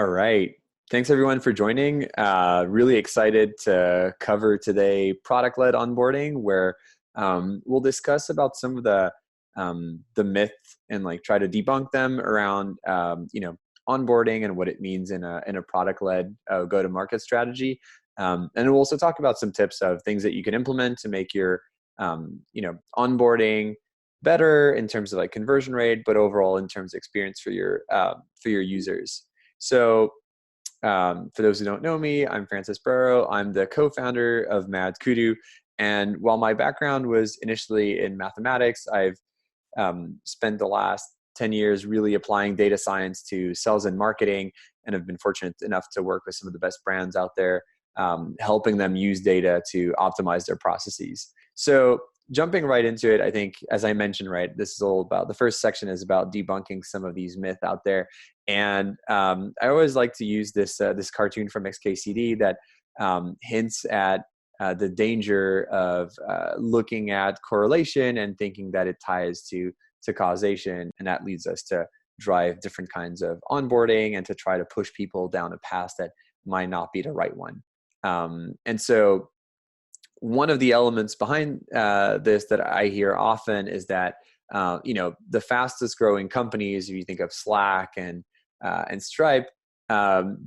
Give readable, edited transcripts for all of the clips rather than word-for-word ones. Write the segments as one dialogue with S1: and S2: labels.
S1: All right. Thanks everyone for joining. Really excited to cover today product-led onboarding, where we'll discuss about some of the myths and like try to debunk them around onboarding and what it means in a product-led go-to-market strategy. And we'll also talk about some tips of things that you can implement to make your onboarding better in terms of like conversion rate, but overall in terms of experience for your users. So for those who don't know me, I'm Francis Brero. I'm the co-founder of MadKudu. And while my background was initially in mathematics, I've spent the last 10 years really applying data science to sales and marketing, and have been fortunate enough to work with some of the best brands out there, helping them use data to optimize their processes. So jumping right into it, I think, as I mentioned, right, this is all about, the first section is about debunking some of these myths out there. And I always like to use this cartoon from XKCD that hints at the danger of looking at correlation and thinking that it ties to causation. And that leads us to drive different kinds of onboarding and to try to push people down a path that might not be the right one. And so one of the elements behind this that I hear often is that the fastest growing companies, if you think of Slack and Stripe,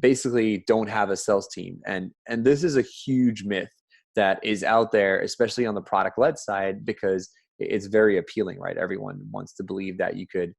S1: basically don't have a sales team, and this is a huge myth that is out there, especially on the product-led side, because it's very appealing, right? Everyone wants to believe that you could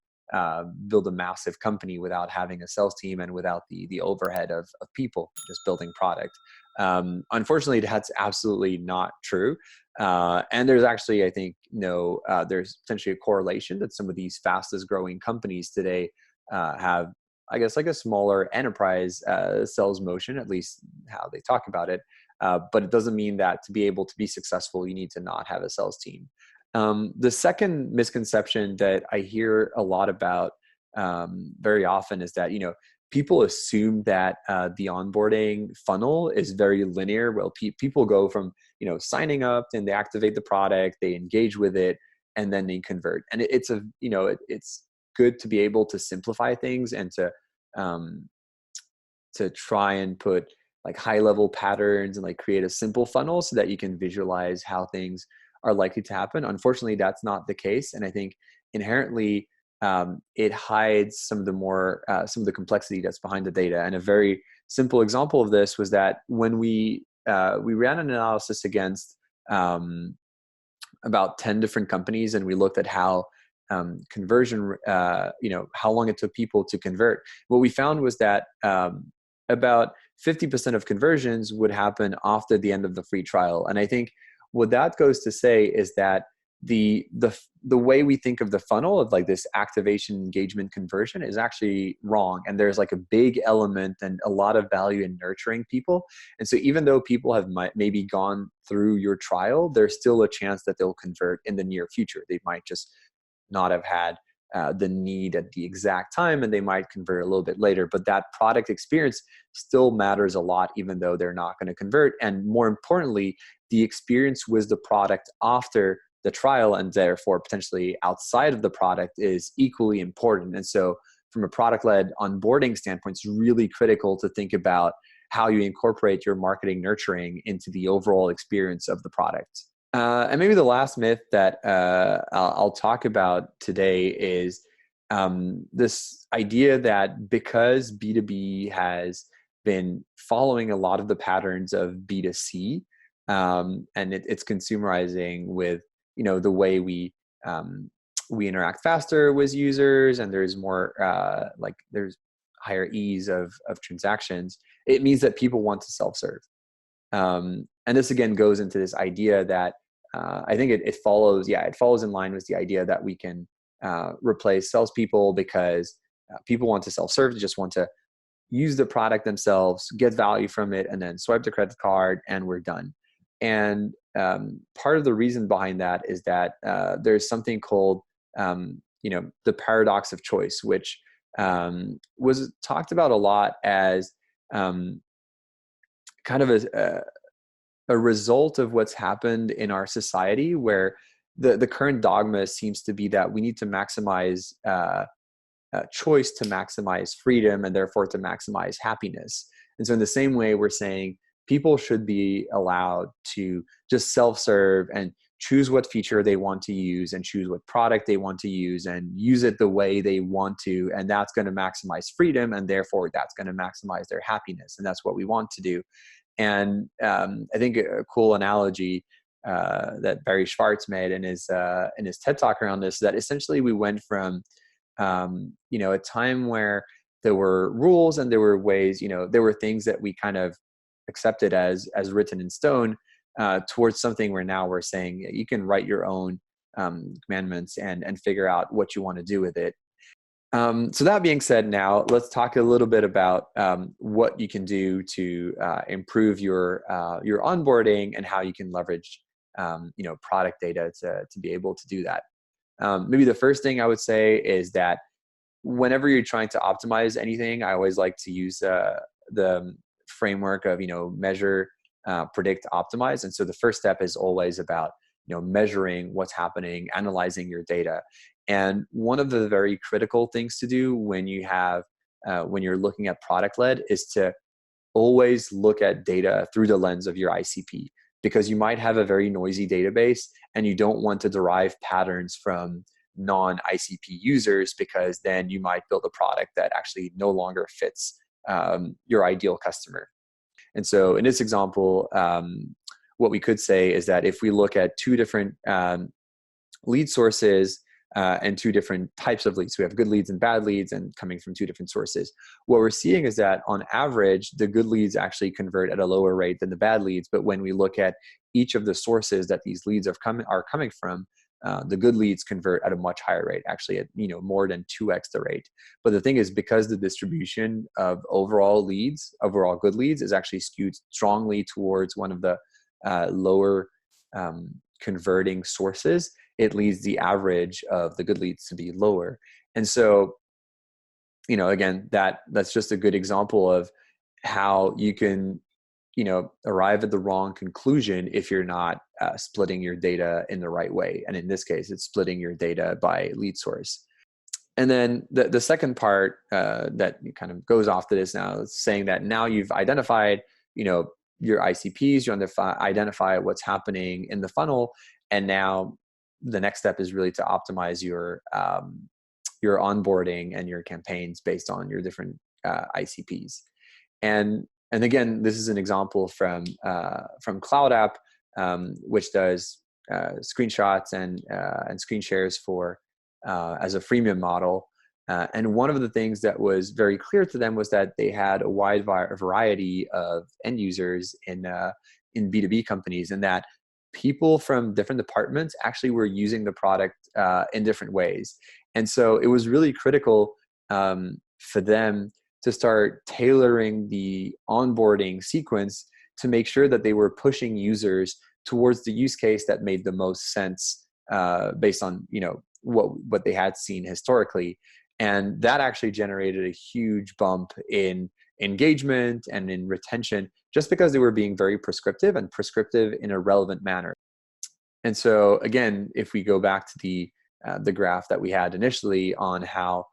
S1: build a massive company without having a sales team and without the overhead of people just building product. Unfortunately, that's absolutely not true. And there's actually, I think, there's potentially a correlation that some of these fastest growing companies today have, I guess, like a smaller enterprise sales motion, at least how they talk about it. But it doesn't mean that to be able to be successful, you need to not have a sales team. The second misconception that I hear a lot about very often is that, people assume that the onboarding funnel is very linear. Well, people go from, signing up, and they activate the product, they engage with it, and then they convert. And it's good to be able to simplify things and to try and put like high level patterns and like create a simple funnel so that you can visualize how things are likely to happen. Unfortunately, that's not the case. And I think inherently it hides some of the complexity that's behind the data. And a very simple example of this was that when we ran an analysis against about 10 different companies, and we looked at how conversion, how long it took people to convert. What we found was that about 50% of conversions would happen after the end of the free trial. And I think what that goes to say is that the way we think of the funnel of like this activation, engagement, conversion is actually wrong. And there's like a big element and a lot of value in nurturing people. And so even though people have maybe gone through your trial, there's still a chance that they'll convert in the near future. They might just not have had the need at the exact time, and they might convert a little bit later. But that product experience still matters a lot, even though they're not going to convert. And more importantly, the experience with the product after the trial, and therefore potentially outside of the product, is equally important. And so from a product-led onboarding standpoint, it's really critical to think about how you incorporate your marketing nurturing into the overall experience of the product. And maybe the last myth that I'll talk about today is this idea that because B2B has been following a lot of the patterns of B2C, and it's consumerizing with the way we interact faster with users, and there's more there's higher ease of transactions. It means that people want to self-serve. And this again goes into this idea that I think it follows in line with the idea that we can replace salespeople because people want to self-serve. They just want to use the product themselves, get value from it, and then swipe the credit card, and we're done. And part of the reason behind that is that there's something called the paradox of choice, which was talked about a lot as kind of a result of what's happened in our society, where the current dogma seems to be that we need to maximize choice to maximize freedom and therefore to maximize happiness. And so in the same way, we're saying people should be allowed to just self-serve and choose what feature they want to use and choose what product they want to use and use it the way they want to. And that's going to maximize freedom. And therefore that's going to maximize their happiness. And that's what we want to do. And I think a cool analogy that Barry Schwartz made in his TED Talk around this is that essentially we went from a time where there were rules and there were ways, there were things that we kind of accepted as written in stone, towards something where now we're saying you can write your own commandments and figure out what you want to do with it. So that being said, now let's talk a little bit about what you can do to improve your onboarding and how you can leverage product data to be able to do that. Maybe the first thing I would say is that whenever you're trying to optimize anything, I always like to use the framework of measure, predict, optimize. And so the first step is always about measuring what's happening, analyzing your data. And one of the very critical things to do when you're looking at product led is to always look at data through the lens of your ICP, because you might have a very noisy database and you don't want to derive patterns from non-ICP users, because then you might build a product that actually no longer fits your ideal customer. And so in this example, what we could say is that if we look at two different lead sources and two different types of leads, so we have good leads and bad leads and coming from two different sources, what we're seeing is that on average, the good leads actually convert at a lower rate than the bad leads. But when we look at each of the sources that these leads are coming from, the good leads convert at a much higher rate, actually at more than 2x the rate. But the thing is, because the distribution of overall good leads is actually skewed strongly towards one of the lower converting sources, it leads the average of the good leads to be lower. And so, again, that's just a good example of how you can arrive at the wrong conclusion if you're not splitting your data in the right way. And in this case, it's splitting your data by lead source. And then the second part that kind of goes off to this now is saying that now you've identified, your ICPs, you identify what's happening in the funnel. And now the next step is really to optimize your onboarding and your campaigns based on your different ICPs. And again, this is an example from Cloud App, which does screenshots and screen shares for as a freemium model. And one of the things that was very clear to them was that they had a wide variety of end users in B2B companies, and that people from different departments actually were using the product in different ways. And so it was really critical for them to start tailoring the onboarding sequence to make sure that they were pushing users towards the use case that made the most sense based on what they had seen historically. And that actually generated a huge bump in engagement and in retention, just because they were being very prescriptive in a relevant manner. And so again, if we go back to the graph that we had initially on how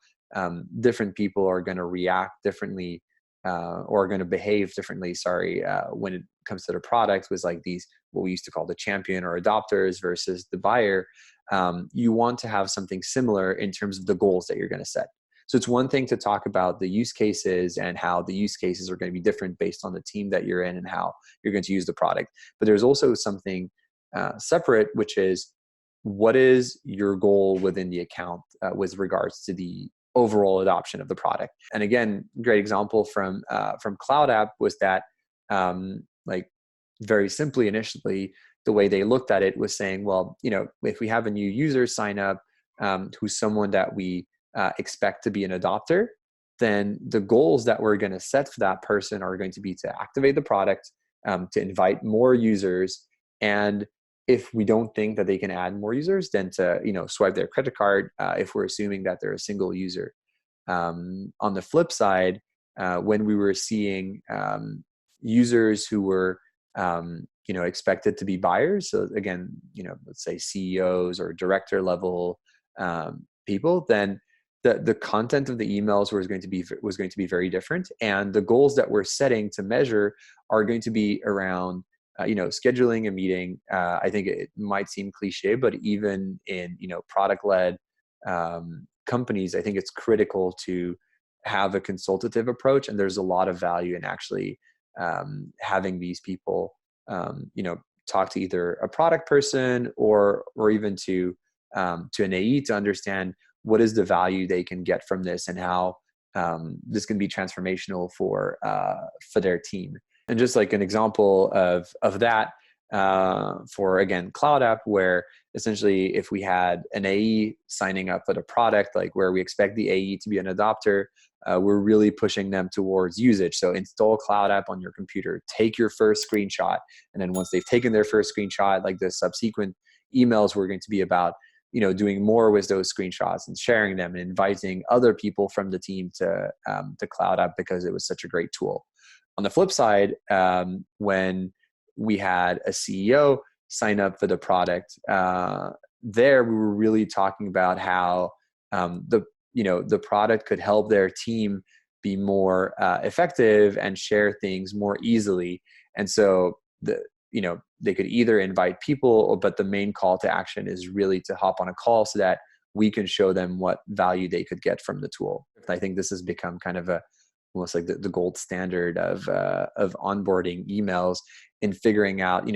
S1: different people are going to react differently or are going to behave differently, when it comes to the product, was like these, what we used to call the champion or adopters versus the buyer. You want to have something similar in terms of the goals that you're going to set. So it's one thing to talk about the use cases and how the use cases are going to be different based on the team that you're in and how you're going to use the product. But there's also something separate, which is, what is your goal within the account with regards to the overall adoption of the product? And again, great example from Cloud App was that, very simply initially, the way they looked at it was saying, well, if we have a new user sign up who's someone that we expect to be an adopter, then the goals that we're going to set for that person are going to be to activate the product, to invite more users, and if we don't think that they can add more users, then to swipe their credit card if we're assuming that they're a single user. On the flip side, when we were seeing users who were expected to be buyers, so again, let's say CEOs or director level people, then the content of the emails was going to be very different, and the goals that we're setting to measure are going to be around scheduling a meeting. I think it might seem cliche, but even in product-led companies, I think it's critical to have a consultative approach, and there's a lot of value in actually having these people talk to either a product person or even to an AE to understand what is the value they can get from this, and how this can be transformational for their team. And just like an example of that, for again Cloud App, where essentially if we had an AE signing up for the product, like where we expect the AE to be an adopter, we're really pushing them towards usage. So install Cloud App on your computer, take your first screenshot, and then once they've taken their first screenshot, like the subsequent emails were going to be about doing more with those screenshots and sharing them and inviting other people from the team to Cloud App because it was such a great tool. On the flip side, when we had a CEO sign up for the product, there we were really talking about how the product could help their team be more effective and share things more easily. And so they could either invite people, but the main call to action is really to hop on a call so that we can show them what value they could get from the tool. I think this has become kind of almost like the gold standard of onboarding emails, in figuring out,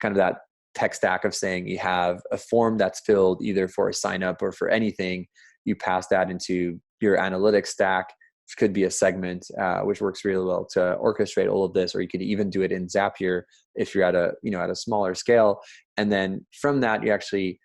S1: kind of that tech stack of saying you have a form that's filled either for a sign up or for anything. You pass that into your analytics stack, which could be a segment, which works really well to orchestrate all of this, or you could even do it in Zapier if you're at a smaller scale. And then from that, you actually,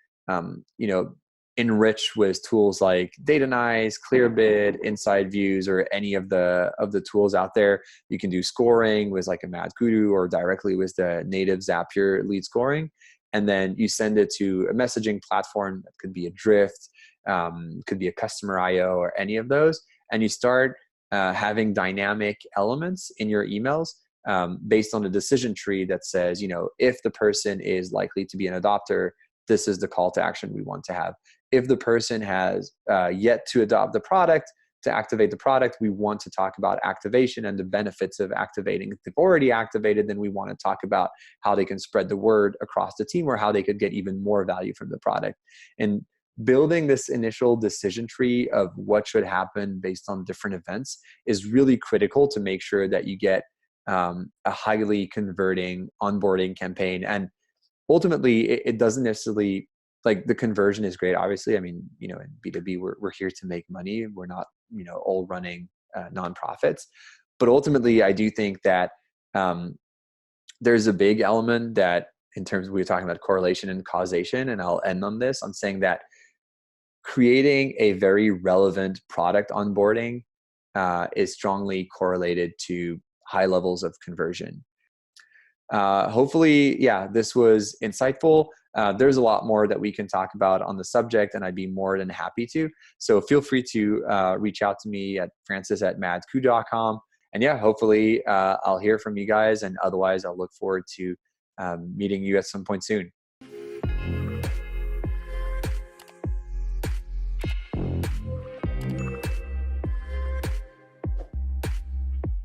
S1: enrich with tools like Datanyze, Clearbid, Inside Views, or any of the tools out there. You can do scoring with like a MadKudu or directly with the native Zapier lead scoring. And then you send it to a messaging platform that could be a Drift, could be a Customer IO, or any of those. And you start having dynamic elements in your emails based on a decision tree that says, if the person is likely to be an adopter, this is the call to action we want to have. If the person has yet to adopt the product, to activate the product, we want to talk about activation and the benefits of activating. If they've already activated, then we want to talk about how they can spread the word across the team, or how they could get even more value from the product. And building this initial decision tree of what should happen based on different events is really critical to make sure that you get a highly converting onboarding campaign. And ultimately, it doesn't necessarily, like, the conversion is great. Obviously, I mean, in B2B, we're here to make money. We're not, all running nonprofits. But ultimately, I do think that there's a big element that, in terms of, we were talking about correlation and causation, and I'll end on this, on saying that creating a very relevant product onboarding is strongly correlated to high levels of conversion. Hopefully, this was insightful. There's a lot more that we can talk about on the subject, and I'd be more than happy to. So feel free to reach out to me at francis@madkudu.com. And hopefully I'll hear from you guys, and otherwise I'll look forward to meeting you at some point soon.